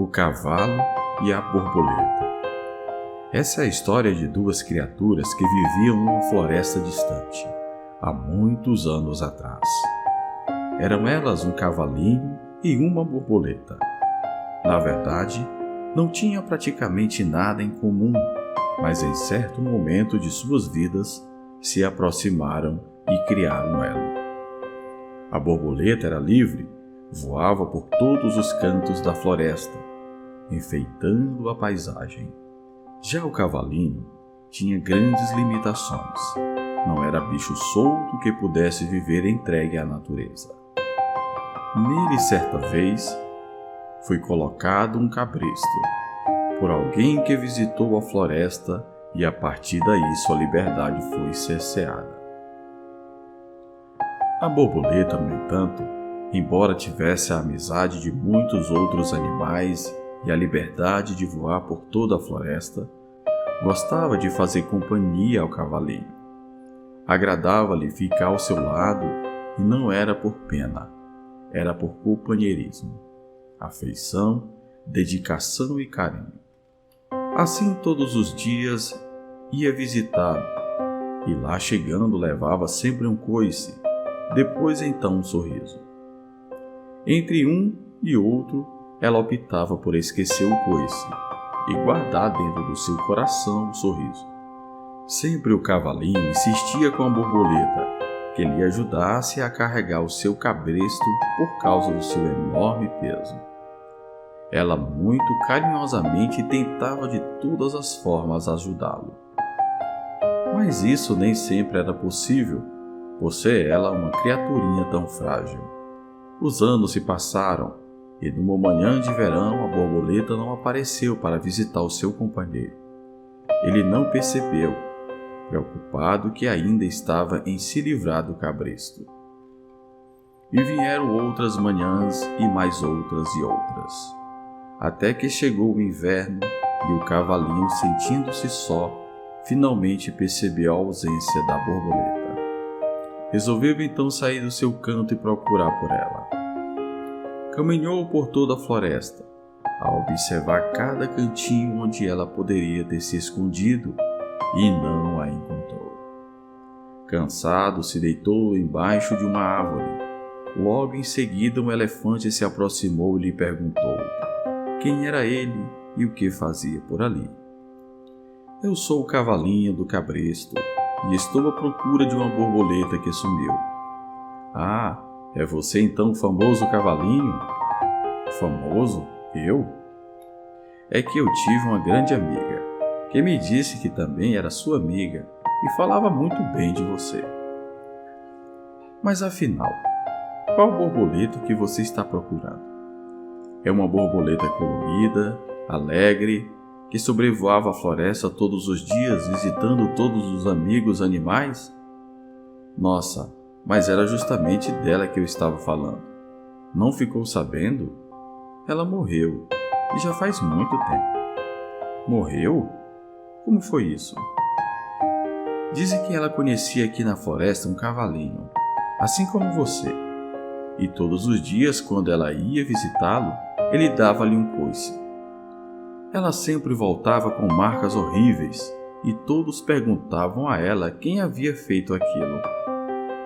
O cavalo e a borboleta. Essa é a história de duas criaturas que viviam numa floresta distante, há muitos anos atrás. Eram elas um cavalinho e uma borboleta. Na verdade, não tinham praticamente nada em comum, mas em certo momento de suas vidas se aproximaram e criaram elo. A borboleta era livre, voava por todos os cantos da floresta, enfeitando a paisagem. Já o cavalinho tinha grandes limitações. Não era bicho solto que pudesse viver entregue à natureza. Nele, certa vez, foi colocado um cabresto, por alguém que visitou a floresta e a partir daí sua liberdade foi cerceada. A borboleta, no entanto, embora tivesse a amizade de muitos outros animais e a liberdade de voar por toda a floresta, gostava de fazer companhia ao cavalinho. Agradava-lhe ficar ao seu lado e não era por pena, era por companheirismo, afeição, dedicação e carinho. Assim todos os dias ia visitá-lo e lá chegando levava sempre um coice, depois então um sorriso. Entre um e outro, ela optava por esquecer o coice e guardar dentro do seu coração o sorriso. Sempre o cavalinho insistia com a borboleta que lhe ajudasse a carregar o seu cabresto por causa do seu enorme peso. Ela muito carinhosamente tentava de todas as formas ajudá-lo. Mas isso nem sempre era possível, por ser ela uma criaturinha tão frágil. Os anos se passaram e numa manhã de verão a borboleta não apareceu para visitar o seu companheiro. Ele não percebeu, preocupado que ainda estava em se livrar do cabresto. E vieram outras manhãs e mais outras e outras, até que chegou o inverno e o cavalinho, sentindo-se só, finalmente percebeu a ausência da borboleta. Resolveu então sair do seu canto e procurar por ela. Caminhou por toda a floresta, a observar cada cantinho onde ela poderia ter se escondido e não a encontrou. Cansado, se deitou embaixo de uma árvore. Logo em seguida, um elefante se aproximou e lhe perguntou quem era ele e o que fazia por ali. Eu sou o cavalinho do cabresto e estou à procura de uma borboleta que sumiu. Ah, é você então o famoso cavalinho? Famoso? Eu? É que eu tive uma grande amiga, que me disse que também era sua amiga e falava muito bem de você. Mas afinal, qual borboleta que você está procurando? É uma borboleta colorida, alegre, que sobrevoava a floresta todos os dias visitando todos os amigos animais? Nossa, mas era justamente dela que eu estava falando. Não ficou sabendo? Ela morreu, e já faz muito tempo. Morreu? Como foi isso? Dizem que ela conhecia aqui na floresta um cavalinho, assim como você. E todos os dias, quando ela ia visitá-lo, ele dava-lhe um coice. Ela sempre voltava com marcas horríveis, e todos perguntavam a ela quem havia feito aquilo.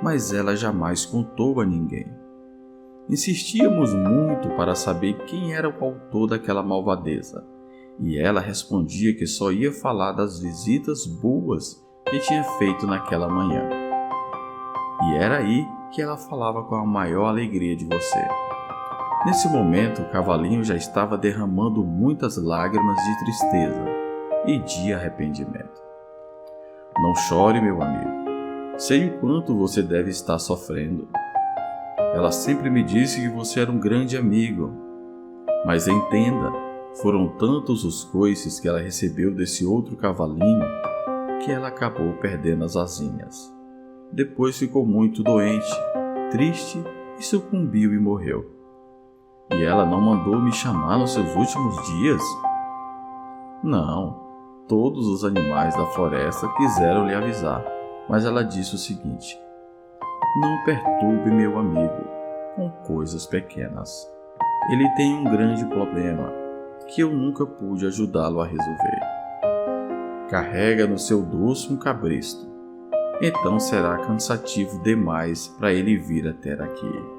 Mas ela jamais contou a ninguém. Insistíamos muito para saber quem era o autor daquela malvadeza, e ela respondia que só ia falar das visitas boas que tinha feito naquela manhã. E era aí que ela falava com a maior alegria de você. Nesse momento, o cavalinho já estava derramando muitas lágrimas de tristeza e de arrependimento. Não chore, meu amigo. Sei o quanto você deve estar sofrendo. Ela sempre me disse que você era um grande amigo. Mas entenda, foram tantos os coices que ela recebeu desse outro cavalinho que ela acabou perdendo as asinhas. Depois ficou muito doente, triste e sucumbiu e morreu. E ela não mandou me chamar nos seus últimos dias? Não, todos os animais da floresta quiseram lhe avisar, mas ela disse o seguinte: não perturbe meu amigo com coisas pequenas. Ele tem um grande problema que eu nunca pude ajudá-lo a resolver. Carrega no seu dorso um cabresto, então será cansativo demais para ele vir até aqui.